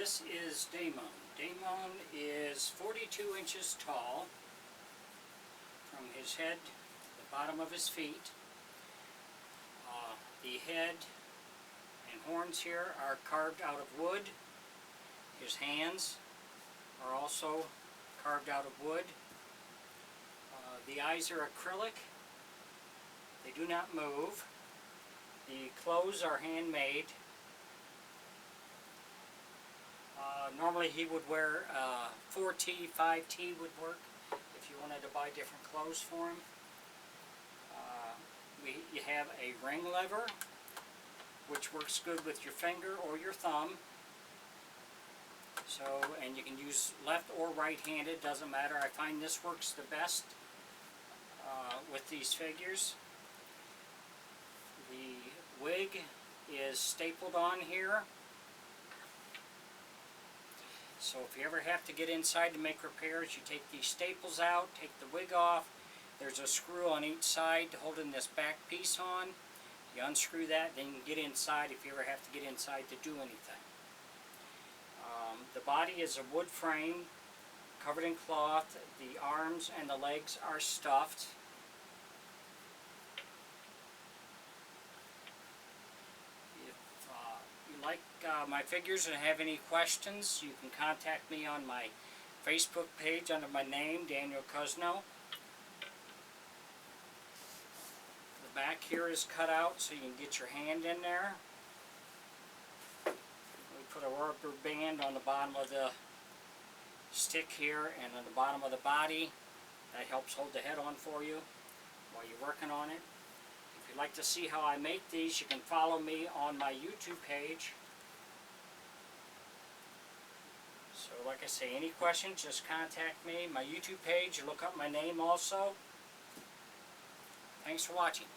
This is Damon. Damon is 42 inches tall from his head to the bottom of his feet. The head and horns here are carved out of wood. His hands are also carved out of wood. The eyes are acrylic. They do not move. The clothes are handmade. Normally he would wear 4T, 5T would work if you wanted to buy different clothes for him. You have a ring lever, which works good with your finger or your thumb. So, and you can use left or right-handed, doesn't matter. I find this works the best with these figures. The wig is stapled on here. So if you ever have to get inside to make repairs, you take these staples out, take the wig off. There's a screw on each side holding this back piece on. You unscrew that, then you can get inside if you ever have to get inside to do anything. The body is a wood frame covered in cloth. The arms and the legs are stuffed. If you like my figures and have any questions, you can contact me on my Facebook page under my name, Daniel Cusno. The back here is cut out so you can get your hand in there. We put a rubber band on the bottom of the stick here and on the bottom of the body. That helps hold the head on for you while you're working on it. If you'd like to see how I make these, you can follow me on my YouTube page. So like I say, any questions, just contact me. My YouTube page, you look up my name also. Thanks for watching.